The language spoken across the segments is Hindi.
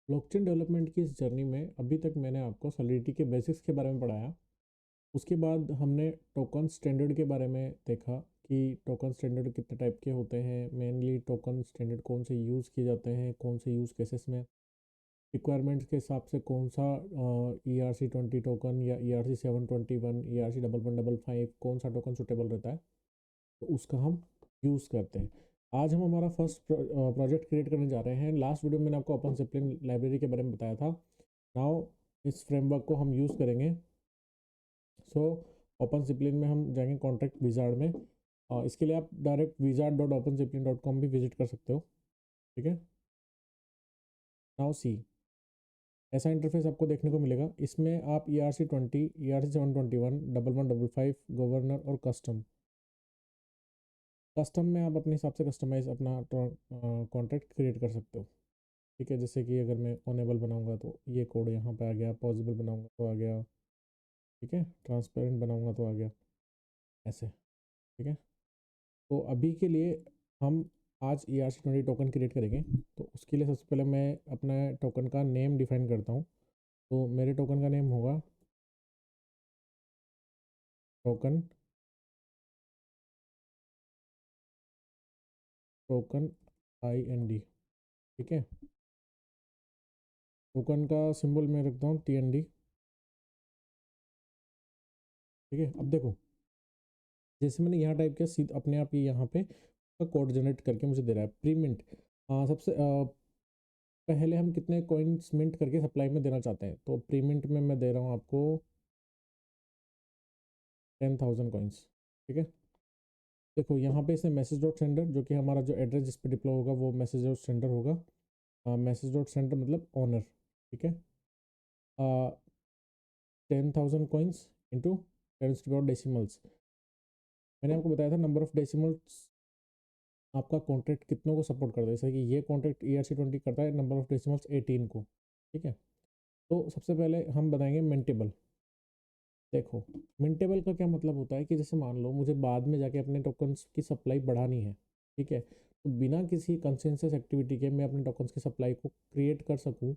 ब्लॉकचेन डेवलपमेंट की इस जर्नी में अभी तक मैंने आपको सॉलिडिटी के बेसिक्स के बारे में पढ़ाया। उसके बाद हमने टोकन स्टैंडर्ड के बारे में देखा कि टोकन स्टैंडर्ड कितने टाइप के होते हैं, मेनली टोकन स्टैंडर्ड कौन से यूज़ किए जाते हैं, कौन से यूज़ केसेस में, रिक्वायरमेंट्स के हिसाब से कौन सा ERC-20 टोकन या ERC-721, ERC-1155 कौन सा टोकन सुटेबल रहता है, तो उसका हम यूज़ करते हैं। आज हम हमारा फर्स्ट प्रोजेक्ट क्रिएट करने जा रहे हैं। लास्ट वीडियो में मैंने आपको ओपन डिसिप्लिन लाइब्रेरी के बारे में बताया था। नाउ इस फ्रेमवर्क को हम यूज़ करेंगे। सो ओपन डिसिप्लिन में हम जाएंगे कॉन्ट्रैक्ट विजार्ड में। इसके लिए आप डायरेक्ट wizard.openziplin.com भी विजिट कर सकते हो। ठीक है, नाउ सी ऐसा इंटरफेस आपको देखने को मिलेगा। इसमें आप ERC-20, ERC-721, 1155, गवर्नर और कस्टम में आप अपने हिसाब से कस्टमाइज अपना कॉन्ट्रैक्ट क्रिएट कर सकते हो। ठीक है, जैसे कि अगर मैं ऑनेबल बनाऊंगा तो ये कोड यहाँ पे आ गया, पॉसिबल बनाऊंगा तो आ गया, ठीक है, ट्रांसपेरेंट बनाऊंगा तो आ गया, ऐसे। ठीक है, तो अभी के लिए हम आज ERC-20 टोकन क्रिएट करेंगे। तो उसके लिए सबसे पहले मैं अपना टोकन का नेम डिफाइन करता हूँ। तो मेरे टोकन का नेम होगा टोकन टोकन IND। ठीक है, टोकन का सिंबल मैं रखता हूँ TND। ठीक है, अब देखो, जैसे मैंने यहाँ टाइप किया, सीध अपने आप ही यहाँ पे कोड जनरेट करके मुझे दे रहा है प्री मिंट। सबसे पहले हम कितने कॉइन्स मिंट करके सप्लाई में देना चाहते हैं, तो प्री मिंट में मैं दे रहा हूँ आपको 10,000 कॉइन्स। ठीक है, देखो यहाँ पे इसने मैसेज डॉट सेंडर, जो कि हमारा जो एड्रेस जिस पे डिप्लॉय होगा वो मैसेज डॉट सेंडर होगा। मैसेज डॉट सेंडर मतलब ऑनर। ठीक है, 10,000 कॉइन्स इंटू 10 डेसिमल्स। मैंने आपको बताया था नंबर ऑफ डेसिमल्स आपका कॉन्ट्रैक्ट कितनों को सपोर्ट करता है। जैसे कि ये कॉन्ट्रैक्ट ERC-20 करता है नंबर ऑफ डेसिमल्स 18 को। ठीक है, तो सबसे पहले हम बताएंगे मिंटेबल। देखो, मिंटेबल का क्या मतलब होता है कि जैसे मान लो मुझे बाद में जाके अपने टोकन्स की सप्लाई बढ़ानी है। ठीक है, तो बिना किसी कंसेंसस एक्टिविटी के मैं अपने टोकन्स की सप्लाई को क्रिएट कर सकूं,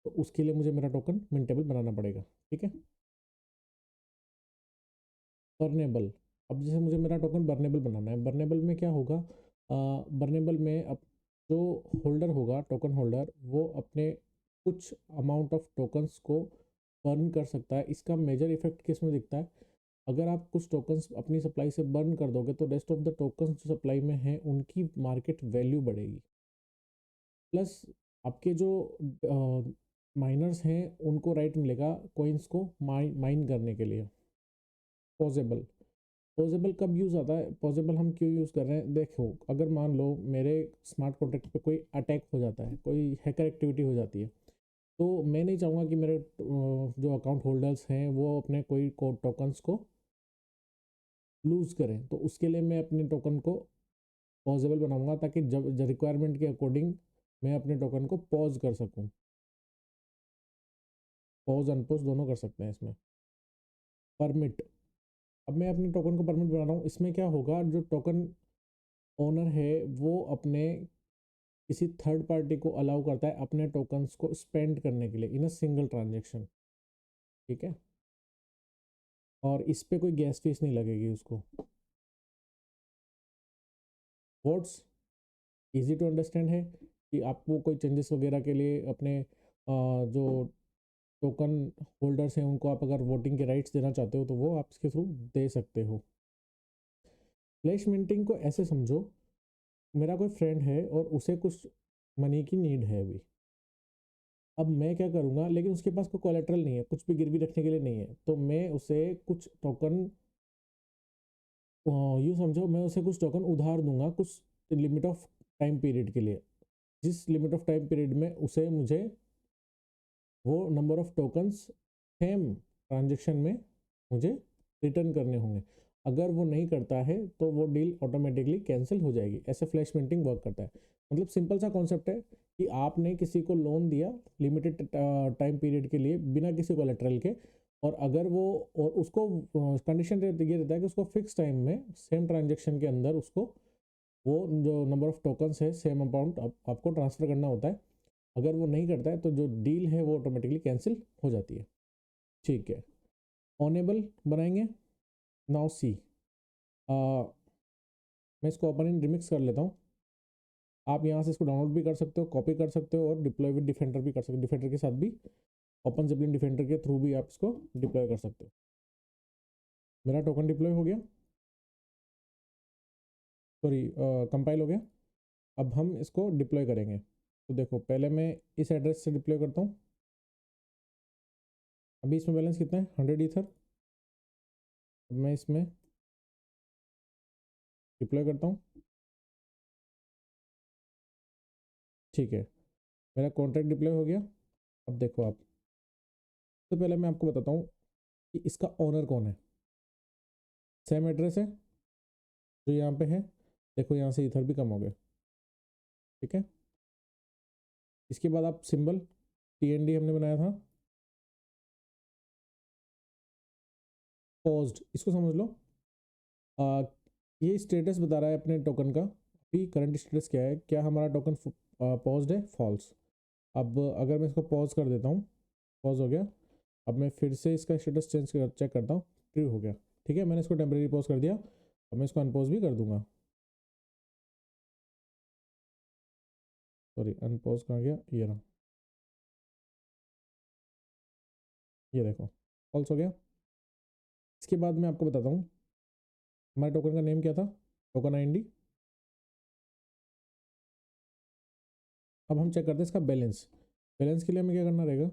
तो उसके लिए मुझे मेरा टोकन मिंटेबल बनाना पड़ेगा। ठीक है, बर्नेबल। अब जैसे मुझे मेरा टोकन बर्नेबल बनाना है, बर्नेबल में क्या होगा, बर्नेबल में अब जो होल्डर होगा, टोकन होल्डर, वो अपने कुछ अमाउंट ऑफ टोकन्स को बर्न कर सकता है। इसका मेजर इफेक्ट किस में दिखता है, अगर आप कुछ टोकन्स अपनी सप्लाई से बर्न कर दोगे तो रेस्ट ऑफ द टोकन्स जो सप्लाई में हैं उनकी मार्केट वैल्यू बढ़ेगी। प्लस आपके जो माइनर्स हैं उनको राइट मिलेगा कॉइन्स को माइन करने के लिए। पॉसिबल, पॉसिबल कब यूज़ आता है, पॉसिबल हम क्यों यूज़ कर रहे हैं, देखो अगर मान लो मेरे स्मार्ट कॉन्ट्रैक्ट पे कोई अटैक हो जाता है, कोई हैकर एक्टिविटी हो जाती है, तो मैं नहीं चाहूँगा कि मेरे जो अकाउंट होल्डर्स हैं वो अपने कोई टोकन्स को लूज़ करें। तो उसके लिए मैं अपने टोकन को पॉसिबल बनाऊंगा, ताकि जब रिक्वायरमेंट के अकॉर्डिंग मैं अपने टोकन को पॉज कर सकूं। पॉज अनपॉज दोनों कर सकते हैं इसमें। परमिट, अब मैं अपने टोकन को परमिट बना रहा हूँ। इसमें क्या होगा, जो टोकन ओनर है वो अपने किसी थर्ड पार्टी को अलाउ करता है अपने टोकन्स को स्पेंड करने के लिए इन अ सिंगल ट्रांजेक्शन। ठीक है, और इस पे कोई गैस फीस नहीं लगेगी उसको। वर्ड्स इजी टू अंडरस्टैंड है कि आपको कोई चेंजेस वगैरह के लिए अपने जो टोकन होल्डर्स हैं उनको आप अगर वोटिंग के राइट्स देना चाहते हो तो वो आप इसके थ्रू दे सकते हो। फ्लैश मिंटिंग को ऐसे समझो, मेरा कोई फ्रेंड है और उसे कुछ मनी की नीड है अभी। अब मैं क्या करूँगा, लेकिन उसके पास कोई कोलेट्रल नहीं है, कुछ भी गिरवी रखने के लिए नहीं है, तो मैं उसे कुछ टोकन, यूँ समझो मैं उसे कुछ टोकन उधार दूंगा कुछ लिमिट ऑफ टाइम पीरियड के लिए। जिस लिमिट ऑफ टाइम पीरियड में उसे मुझे वो number of tokens same transaction में मुझे रिटर्न करने होंगे। अगर वो नहीं करता है तो वो डील ऑटोमेटिकली कैंसिल हो जाएगी। ऐसे फ्लैश मिंटिंग वर्क करता है। मतलब सिंपल सा कॉन्सेप्ट है कि आपने किसी को लोन दिया लिमिटेड टाइम पीरियड के लिए बिना किसी कोलेटरल के, और अगर वो, और उसको कंडीशन ये रहता है कि उसको फिक्स टाइम में सेम ट्रांजेक्शन के अंदर उसको वो जो नंबर ऑफ टोकन्स है सेम अमाउंट आपको ट्रांसफ़र करना होता है। अगर वो नहीं करता है तो जो डील है वो ऑटोमेटिकली कैंसिल हो जाती है। ठीक है, ऑनेबल बनाएंगे। नाउ सी, मैं इसको ओपन इन रिमिक्स कर लेता हूँ। आप यहाँ से इसको डाउनलोड भी कर सकते हो, कॉपी कर सकते हो और डिप्लॉय विद डिफेंडर भी कर सकते हो। डिफेंडर के साथ भी, ओपन ज़िपलिन डिफेंडर के थ्रू भी आप इसको डिप्लॉय कर सकते हो। मेरा टोकन डिप्लॉय हो गया, सॉरी कंपाइल हो गया। अब हम इसको डिप्लॉय करेंगे। तो देखो, पहले मैं इस एड्रेस से डिप्लॉय करता हूँ। अभी इसमें बैलेंस कितना है, 100 ईथर। अब मैं इसमें डिप्लॉय करता हूँ। ठीक है, मेरा कॉन्ट्रैक्ट डिप्लॉय हो गया। अब देखो आप, तो पहले मैं आपको बताता हूँ कि इसका ओनर कौन है। सेम एड्रेस है जो यहाँ पे है। देखो यहाँ से ईथर भी कम हो गए। ठीक है, इसके बाद आप सिंबल TND हमने बनाया था, पॉज्ड, इसको समझ लो। आ, ये स्टेटस बता रहा है अपने टोकन का। अभी करंट स्टेटस क्या है, क्या हमारा टोकन पॉज्ड है, फॉल्स। अब अगर मैं इसको पॉज कर देता हूँ, पॉज हो गया। अब मैं फिर से इसका स्टेटस चेक करता हूँ, ट्रू हो गया। ठीक है, मैंने इसको टेम्परेरी पॉज कर दिया। अब मैं इसको अनपॉज भी कर दूंगा। सॉरी, अनपॉज कहाँ गया, ये रहा, ये देखो फॉल्स हो गया। इसके बाद मैं आपको बताता हूँ हमारे टोकन का नेम क्या था, टोकन IND। अब हम चेक करते हैं इसका बैलेंस। बैलेंस के लिए हमें क्या करना रहेगा,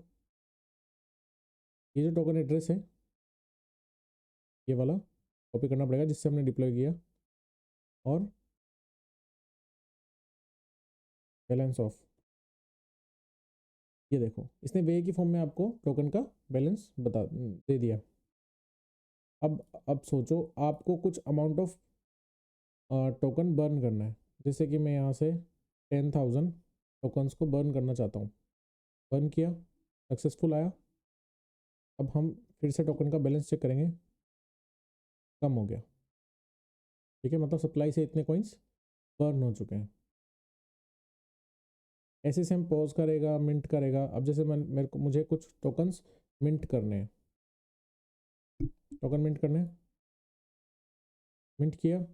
ये जो टोकन एड्रेस है ये वाला कॉपी करना पड़ेगा जिससे हमने डिप्लॉय किया, और बैलेंस ऑफ, ये देखो इसने वे की फॉर्म में आपको टोकन का बैलेंस बता दे दिया। अब सोचो, आपको कुछ अमाउंट ऑफ टोकन बर्न करना है। जैसे कि मैं यहाँ से 10,000 टोकन्स को बर्न करना चाहता हूँ। बर्न किया, सक्सेसफुल आया। अब हम फिर से टोकन का बैलेंस चेक करेंगे, कम हो गया। ठीक है, मतलब सप्लाई से इतने कॉइन्स बर्न हो चुके हैं। ऐसे से हम पॉज करेगा, मिंट करेगा। अब जैसे मुझे कुछ टोकन्स मिंट करने हैं, टोकन मिंट करने हैं, मिंट किया।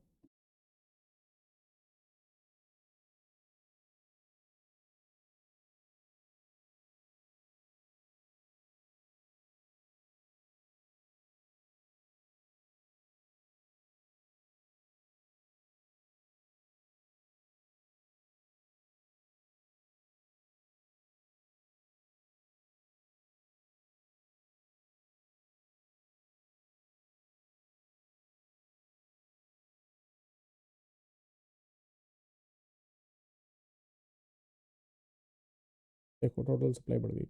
देखो टोटल सप्लाई बढ़ गई।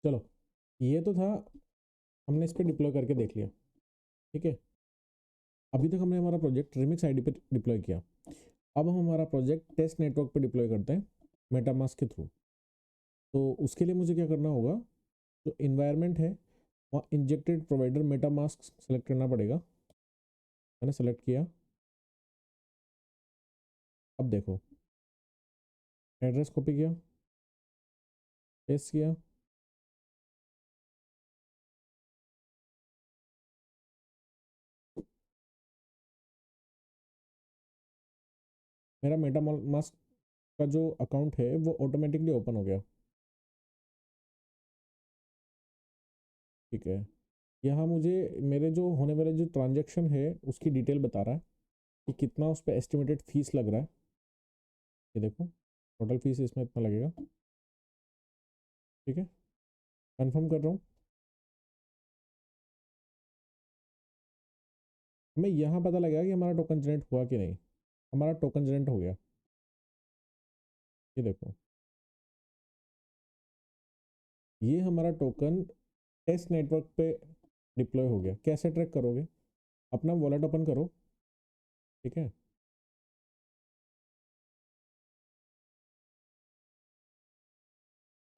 चलो, ये तो था, हमने इस पर डिप्लॉय करके देख लिया। ठीक है, अभी तक हमने हमारा प्रोजेक्ट रिमिक्स आईडी पे डिप्लॉय किया। अब हम हमारा प्रोजेक्ट टेस्ट नेटवर्क पे डिप्लॉय करते हैं मेटामास्क के थ्रू। तो उसके लिए मुझे क्या करना होगा, जो इन्वायरमेंट है वहाँ इंजेक्टेड प्रोवाइडर मेटामास्क सेलेक्ट करना पड़ेगा। मैंने सेलेक्ट किया। अब देखो, एड्रेस कॉपी किया, पेस्ट किया। मेरा मेटामास्क का जो अकाउंट है वो ऑटोमेटिकली ओपन हो गया। ठीक है, यहाँ मुझे मेरे जो होने वाले जो ट्रांजेक्शन है उसकी डिटेल बता रहा है कि कितना उस पर एस्टिमेटेड फीस लग रहा है। ये देखो, टोटल फीस इसमें इतना लगेगा। ठीक है, कंफर्म कर रहा हूँ। हमें यहाँ पता लगेगा कि हमारा टोकन जनरेट हुआ कि नहीं। हमारा टोकन जनरेट हो गया। ये देखो, ये हमारा टोकन टेस्ट नेटवर्क पे डिप्लॉय हो गया। कैसे ट्रैक करोगे, अपना वॉलेट ओपन करो। ठीक है,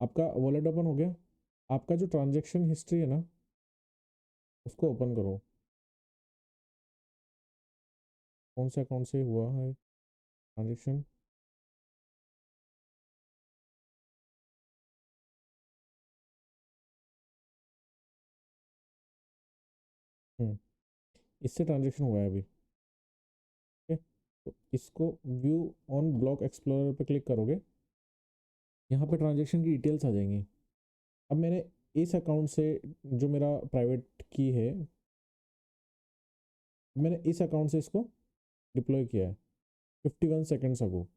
आपका वॉलेट ओपन हो गया। आपका जो ट्रांजेक्शन हिस्ट्री है ना, उसको ओपन करो। कौन से अकाउंट से हुआ है ट्रांजेक्शन। इससे ट्रांजेक्शन हुआ है अभी। ठीक है, तो इसको व्यू ऑन ब्लॉक एक्सप्लोरर पे क्लिक करोगे, यहाँ पे ट्रांजेक्शन की डिटेल्स आ जाएंगी। अब मैंने इस अकाउंट से, जो मेरा प्राइवेट की है, मैंने इस अकाउंट से इसको डिप्लॉय किया है 51 सेकेंड्स अगो।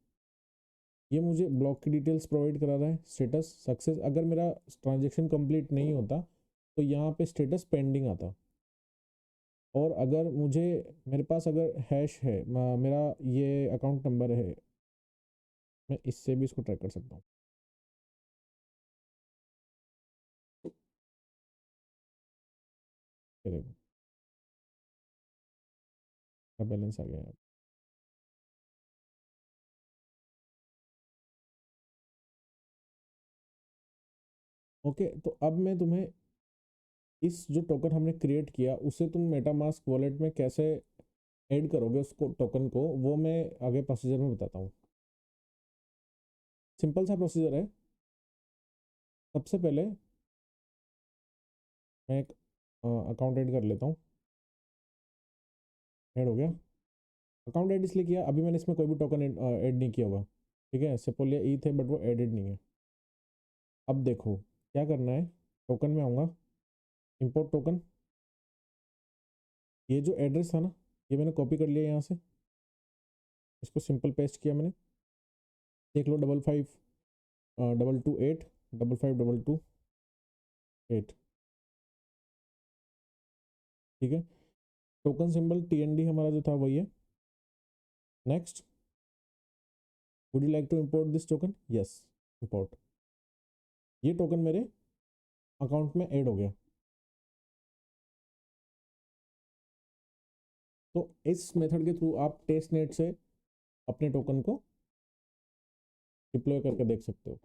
ये मुझे ब्लॉक की डिटेल्स प्रोवाइड करा रहा है, स्टेटस सक्सेस। अगर मेरा ट्रांजेक्शन कंप्लीट नहीं होता तो यहाँ पे स्टेटस पेंडिंग आता। और अगर मुझे, मेरे पास अगर हैश है, मेरा ये अकाउंट नंबर है, मैं इससे भी इसको ट्रैक कर सकता हूँ। ये देखो, बैलेंस आ गया है। ओके, तो अब मैं तुम्हें इस जो टोकन हमने क्रिएट किया उसे तुम मेटामास्क वॉलेट में कैसे ऐड करोगे उसको, टोकन को, वो मैं आगे प्रोसीजर में बताता हूँ। सिंपल सा प्रोसीजर है। सबसे पहले मैं एक अकाउंट ऐड कर लेता हूँ। ऐड हो गया। अकाउंट ऐड इसलिए किया, अभी मैंने इसमें कोई भी टोकन ऐड नहीं किया होगा। ठीक है, सेपोलिया ई थे बट वो एडेड नहीं है। अब देखो क्या करना है, टोकन में आऊँगा, इंपोर्ट टोकन। ये जो एड्रेस था ना, ये मैंने कॉपी कर लिया यहाँ से, इसको सिंपल पेस्ट किया मैंने। देख लो, 555228 552228। ठीक है, टोकन सिंबल TND हमारा जो था वही है। Next, would you like to import this token? Yes, import. ये टोकन मेरे अकाउंट में ऐड हो गया। तो इस मेथड के थ्रू आप टेस्ट नेट से अपने टोकन को डिप्लॉय करके देख सकते हो।